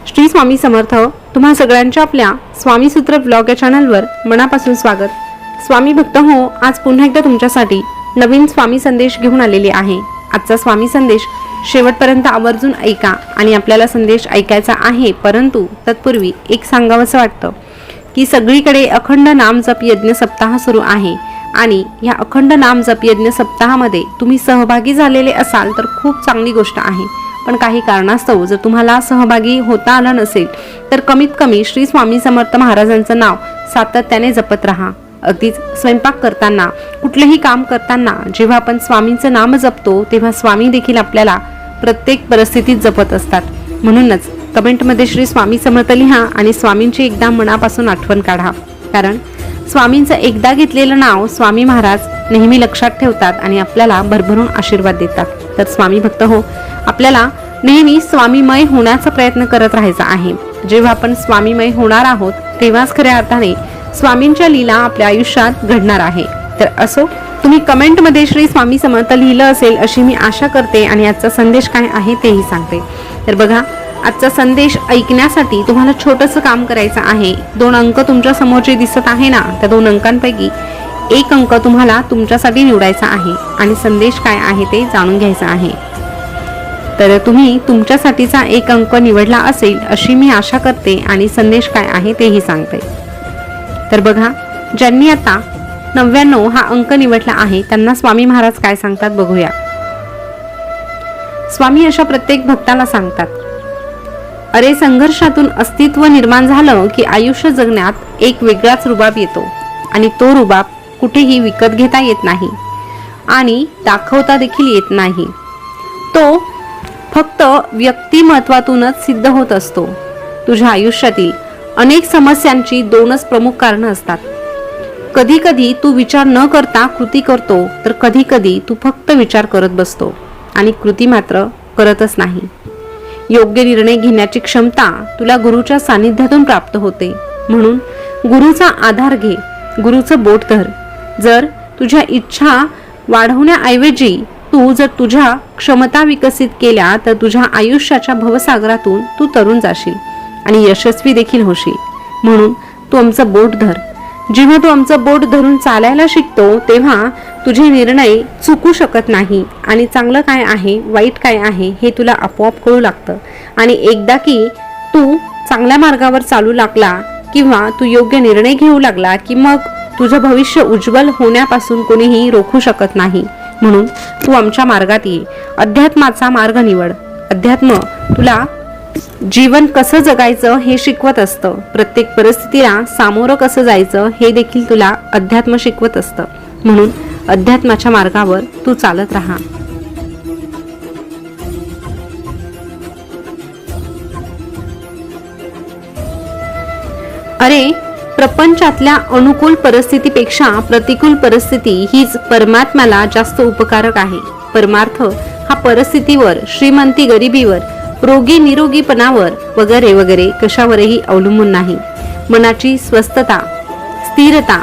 श्री स्वामी समर्थ। तुम्हा सगळ्यांच्या आपल्या स्वामी सूत्र ब्लॉग या चॅनलवर मनापासून स्वागत। स्वामी भक्त हो, आज पुन्हा एकदा तुमच्यासाठी नवीन स्वामी संदेश घेऊन आलेले आहे। आजचा स्वामी संदेश शेवटपर्यंत आवर्जून ऐका आणि आपल्याला संदेश ऐकायचा आहे, परंतु तत्पूर्वी एक सांगावंसं वाटतं की सगळीकडे अखंड नाम जप यज्ञ सप्ताह सुरू आहे आणि या अखंड नाम जप यज्ञ सप्ताहामध्ये तुम्ही सहभागी झालेले असाल तर खूप चांगली गोष्ट आहे। पण काही कारणास्तव जर तुम्हाला सहभागी होता आलं नसेल तर कमीत कमी श्री स्वामी समर्थ महाराजांचं नाव सातत्याने जपत राहा। अगदीच स्वयंपाक करताना, कुठलेही काम करताना जेव्हा आपण स्वामींचं नाम जपतो तेव्हा स्वामी देखील आपल्याला प्रत्येक परिस्थितीत जपत असतात। म्हणूनच कमेंटमध्ये श्री स्वामी समर्थ लिहा आणि स्वामींची एकदा मनापासून आठवण काढा, कारण स्वामींचं एकदा घेतलेलं नाव स्वामी महाराज नेहमी लक्षात ठेवतात आणि आपल्याला भरभरून आशीर्वाद देतात। तर स्वामी भक्त हो, आपल्याला नेहमी स्वामीमय होण्याचा प्रयत्न करत राहायचा आहे। जेव्हा आपण स्वामीमय होणार आहोत तेव्हाच खऱ्या अर्थाने स्वामींच्या लीला आपल्या आयुष्यात घडणार आहे। तर असो, तुम्ही कमेंटमध्ये श्री स्वामी समर्थ लिहिलं असेल अशी मी आशा करते आणि आजचा संदेश काय आहे तेही सांगते। तर बघा, आजचा संदेश ऐकण्यासाठी तुम्हाला छोटंसं काम करायचं आहे। 2 अंक तुमच्या समोर जे दिसत आहे ना, त्या 2 अंकांपैकी एक अंक तुम्हाला तुमच्यासाठी निवडायचा आहे आणि संदेश काय आहे ते जाणून घ्यायचा आहे। तर तुम्ही तुमच्यासाठीचा एक अंक निवडला असेल अशी मी आशा करते आणि संदेश काय आहे तेही सांगते। तर बघा, ज्यांनी आता 99 हा अंक निवडला आहे त्यांना स्वामी महाराज काय सांगतात बघूया। स्वामी अशा प्रत्येक भक्ताला सांगतात, अरे संघर्षातून अस्तित्व निर्माण झालं की आयुष्य जगण्यात एक वेगळाच रुबाब येतो आणि तो रुबाब कुठेही विकत घेता येत नाही आणि दाखवता देखील येत नाही। तो फक्त व्यक्तिमत्वातूनच सिद्ध होत असतो। तुझ्या आयुष्यातील अनेक समस्यांची 2च प्रमुख कारणं असतात। कधी कधी तू विचार न करता कृती करतो, तर कधी कधी तू फक्त विचार करत बसतो आणि कृती मात्र करतच नाही। योग्य निर्णय घेण्याची क्षमता तुला गुरुच्या सानिध्यातून प्राप्त होते, म्हणून गुरुचा आधार घे, गुरुचं बोट धर। जर तुझ्या इच्छा वाढवण्याऐवजी तू जर तुझ्या क्षमता विकसित केल्या तर तुझ्या आयुष्याच्या भवसागरातून तू तरुण जाशील आणि यशस्वी देखील होशील। म्हणून तू आमचं बोट धर। जेव्हा तू आमचं बोट धरून चालायला शिकतो तेव्हा तुझे निर्णय चुकू शकत नाही आणि चांगलं काय आहे, वाईट काय आहे हे तुला आपोआप कळू लागतं। आणि एकदा की तू चांगल्या मार्गावर चालू लागला किंवा तू योग्य निर्णय घेऊ लागला की मग तुझं भविष्य उज्ज्वल होण्यापासून कोणीही रोखू शकत नाही। म्हणून तू आमच्या मार्गात ये, अध्यात्माचा मार्ग निवड। अध्यात्म तुला जीवन कसं जगायचं हे शिकवत असतं, प्रत्येक परिस्थितीला सामोरं कसं जायचं हे देखील तुला अध्यात्म शिकवत असतं। म्हणून अध्यात्माच्या मार्गावर तू चालत राहा। अरे, प्रपंचातल्या अनुकूल परिस्थितीपेक्षा प्रतिकूल परिस्थिती हीच परमात्म्याला जास्त उपकारक आहे। परमार्थ हा परिस्थितीवर, श्रीमंती गरिबीवर, रोगी निरोगीपणावर वगैरे वगैरे कशावरही अवलंबून नाही। मनाची स्वस्थता, स्थिरता,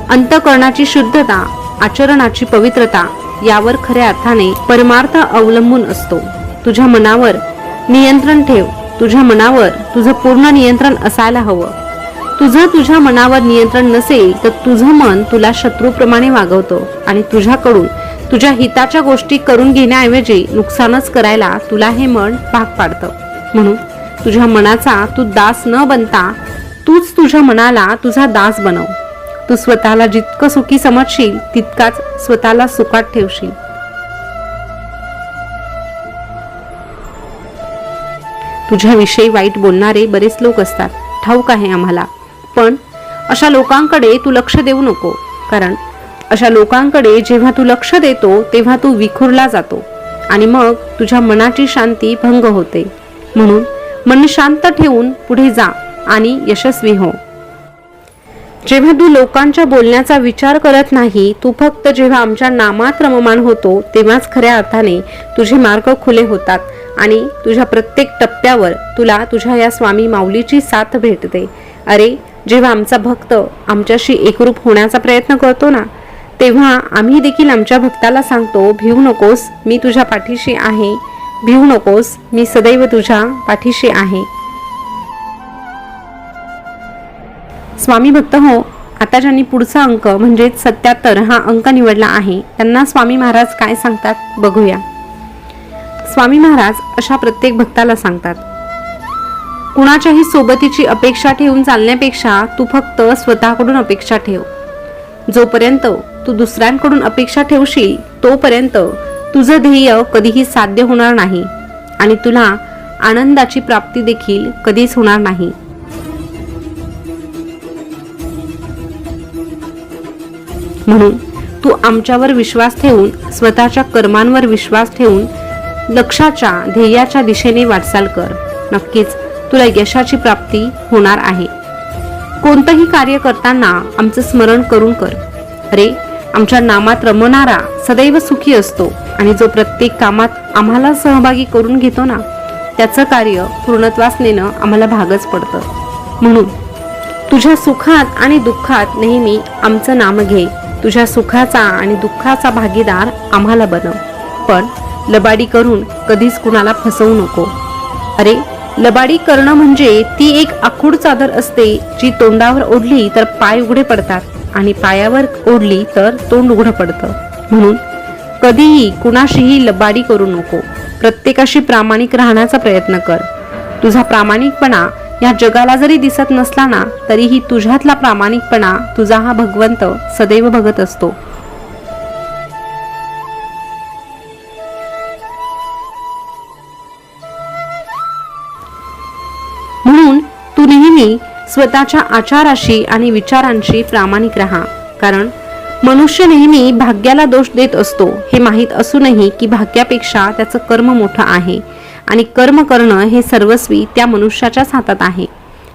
अंतःकरणाची शुद्धता, आचरणाची पवित्रता यावर खऱ्या अर्थाने परमार्थ अवलंबून असतो। तुझ्या मनावर नियंत्रण ठेव। तुझ्या मनावर तुझं पूर्ण नियंत्रण असायला हवं। तुझ्या मनावर नियंत्रण नसेल तर तुझं मन तुला शत्रूप्रमाणे वागवतो आणि तुझ्याकडून तुझ्या हिताच्या गोष्टी करून घेण्याऐवजी नुकसानच करायला तुला हे मन भाग पाडतं। म्हणून तुझ्या मनाचा तू दास न बनता तूच तुझ्या मनाला तुझा दास बनव। तू स्वतःला जितकं सुखी समजशील तितकाच स्वतःला सुखात ठेवशील। तुझ्याविषयी वाईट बोलणारे बरेच लोक असतात, ठाऊक आहे आम्हाला, पण अशा लोकांकडे तू लक्ष देऊ नको, कारण अशा लोकांकडे जेव्हा तू लक्ष देतो तेव्हा तू विखुरला जातो आणि मग तुझ्या मनाची शांती भंग होते। म्हणून मन शांत ठेवून पुढे जा आणि यशस्वी हो। जेव्हा तू लोकांच्या बोलण्याचा विचार करत नाही, तू फक्त जेव्हा आमच्या नामात रममाण होतो तेव्हाच खऱ्या अर्थाने तुझे मार्ग खुले होतात आणि तुझ्या प्रत्येक टप्प्यावर तुला तुझ्या या स्वामी माऊलीची साथ भेटते। अरे, जेव्हा आमचा भक्त आमच्याशी एकरूप होण्याचा प्रयत्न करतो ना, तेव्हा आम्ही देखील आमच्या भक्ताला सांगतो, भिवू नकोस, मी तुझ्या पाठीशी आहे, भिवू नकोस, मी सदैव तुझ्या पाठीशी आहे। स्वामी भक्त हो, आता ज्यांनी पुढचा अंक म्हणजे 77 हा अंक निवडला आहे त्यांना स्वामी महाराज काय सांगतात बघूया. स्वामी महाराज अशा प्रत्येक भक्ताला सांगतात, कुणाच्याही सोबतीची अपेक्षा ठेवून चालण्यापेक्षा तू फक्त स्वतःकडून अपेक्षा ठेव. जोपर्यंत तू दुसऱ्यांकडून अपेक्षा ठेवशील तोपर्यंत तुझं ध्येय कधीही साध्य होणार नाही आणि तुला आनंदाची प्राप्ती देखील कधीच होणार नाही. म्हणून तू आमच्यावर विश्वास ठेवून, स्वतःच्या कर्मांवर विश्वास ठेवून लक्ष्याच्या ध्येयाच्या दिशेने वाटचाल कर. नक्कीच तुला यशाची प्राप्ती होणार आहे. कोणतंही कार्य करताना आमचं स्मरण करून कर. अरे, आमच्या नामात रमणारा सदैव सुखी असतो आणि जो प्रत्येक कामात आम्हाला सहभागी करून घेतो ना, त्याचं कार्य पूर्णत्वास नेणं आम्हाला भागच पडतं. म्हणून तुझ्या सुखात आणि दुःखात नेहमी आमचं नाम घे. तुझ्या सुखाचा आणि दुःखाचा भागीदार आम्हाला बनव. पण लबाडी करून कधीच कुणाला फसवू नको. अरे, लबाडी करणं म्हणजे ती एक आखूड चादर असते जी तोंडावर ओढली तर पाय उघडे पडतात आणि पायावर ओढली तर तोंड उघडं पडतं. म्हणून कधीही कुणाशीही लबाडी करू नको. प्रत्येकाशी प्रामाणिक राहण्याचा प्रयत्न कर. तुझा प्रामाणिकपणा या जगाला जरी दिसत नसला ना, तरीही तुझ्यातला प्रामाणिकपणा तुझा हा भगवंत सदैव बघत असतो. म्हणून तू नेहमी स्वतःच्या आचाराशी आणि विचारांशी प्रामाणिक राहा. कारण मनुष्य नेहमी भाग्याला दोष देत असतो हे माहीत असूनही की भाग्यापेक्षा त्याचं कर्म मोठं आहे आणि कर्म करणं हे सर्वस्वी त्या मनुष्याच्याच हातात आहे.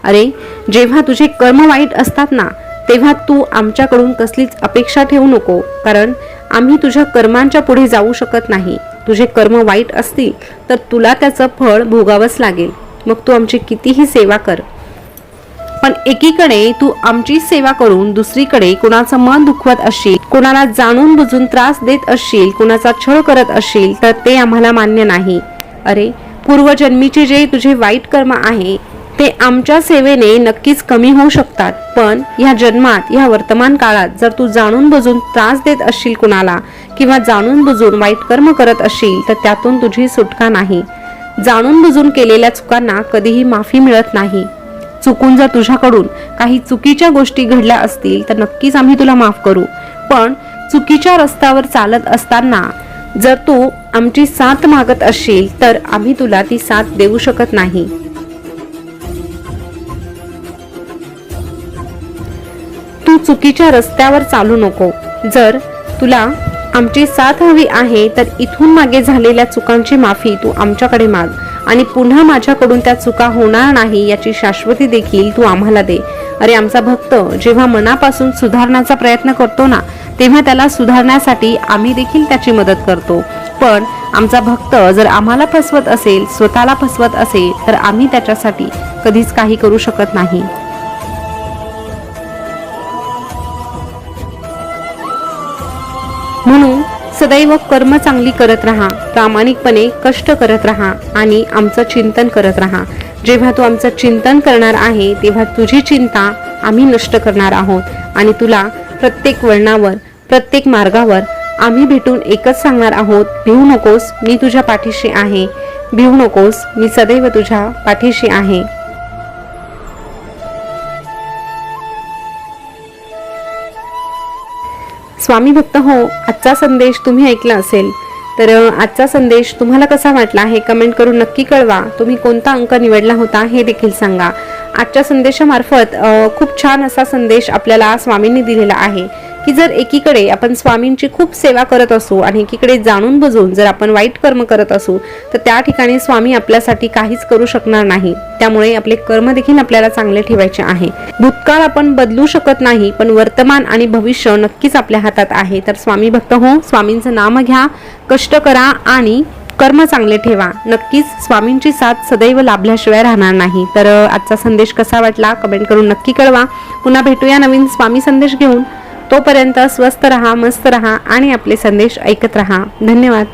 अरे, जेव्हा तुझे कर्म वाईट असतात ना, तेव्हा तू आमच्याकडून कसलीच अपेक्षा ठेवू नको. कारण आम्ही तुझ्या कर्मांच्या पुढे जाऊ शकत नाही. तुझे कर्म वाईट असतील तर तुला त्याचं फळ भोगावंच लागेल. मग तू आमची कितीही सेवा कर, पण एकीकडे तू आमची सेवा करून दुसरीकडे कुणाचं मन दुखवत असशील, कुणाला जाणून बुजून त्रास देत असशील, कुणाचा छळ करत असशील तर ते आम्हाला मान्य नाही. अरे, पूर्वजन्मीचे जे तुझे वाईट कर्म आहे ते आमच्या सेवेने नक्कीच कमी होऊ शकतात, पण या जन्मात, या वर्तमान काळात जर तू जाणून बुजून त्रास देत असशील कुणाला किंवा जाणून बुजून वाईट कर्म करत असशील तर त्यातून तुझी सुटका नाही. जाणून बुजून केलेल्या चुकांना कधीही माफी मिळत नाही. चुकून जर तुझ्याकडून काही चुकीच्या गोष्टी घडल्या असतील तर नक्कीच आम्ही तुला माफ करू, पण चुकीच्या रस्त्यावर चालत असताना जर तू आमची साथ मागत असशील तर आम्ही तुला ती साथ देऊ शकत नाही. तू चुकीच्या रस्त्यावर चालू नको. जर तुला आमची साथ हवी आहे तर इथून मागे झालेल्या चुकांची माफी तू आमच्याकडे माग आणि पुन्हा माझ्याकडून त्या चुका होणार नाही याची शाश्वती देखील तू आम्हाला दे. अरे, आमचा भक्त जेव्हा मनापासून सुधारण्याचा प्रयत्न करतो ना, तेव्हा त्याला सुधारण्यासाठी आम्ही देखील त्याची मदत करतो. पण आमचा भक्त जर आम्हाला फसवत असेल, स्वतःला फसवत असेल तर आम्ही त्याच्यासाठी कधीच काही करू शकत नाही. म्हणून सदैव कर्म चांगली करत राहा, प्रामाणिकपणे कष्ट करत राहा आणि आमचं चिंतन करत राहा. जेव्हा तू आमचं चिंतन करणार आहे तेव्हा तुझी चिंता आम्ही नष्ट करणार आहोत आणि तुला प्रत्येक वळणावर, प्रत्येक मार्गावर आम्ही भेटून एकच सांगणार आहोत, भिवू नकोस, मी तुझ्या पाठीशी आहे. भिवू नकोस, मी सदैव तुझ्या पाठीशी आहे. स्वामी भक्त हो, आजचा संदेश तुम्ही ऐकला असेल तर आजचा संदेश तुम्हाला कसा वाटला हे कमेंट करून नक्की कळवा. तुम्ही कोणता अंक निवडला होता हे देखील सांगा. आजच्या संदेशामार्फत खूप छान असा संदेश आपल्याला स्वामींनी दिलेला आहे की जर एकीकडे आपण स्वामींची खूप सेवा करत असू आणि एकीकडे जाणून बुजून जर आपण वाईट कर्म करत असू तर त्या ठिकाणी स्वामी आपल्यासाठी काहीच करू शकणार नाही. त्यामुळे आपले कर्म देखील आपल्याला चांगले ठेवायचे आहे. भूतकाळ आपण बदलू शकत नाही, पण वर्तमान आणि भविष्य नक्कीच आपल्या हातात आहे. तर स्वामी भक्त हो, स्वामींचं नाम घ्या, कष्ट करा आणि कर्म चांगले ठेवा. नक्कीच स्वामींची साथ सदैव लाभल्याशिवाय राहणार नाही. तर आजचा संदेश कसा वाटला कमेंट करून नक्की कळवा. पुन्हा भेटूया नवीन स्वामी संदेश घेऊन. तोपर्यंत स्वस्थ रहा, मस्त रहा आणि आपले संदेश ऐकत रहा. धन्यवाद.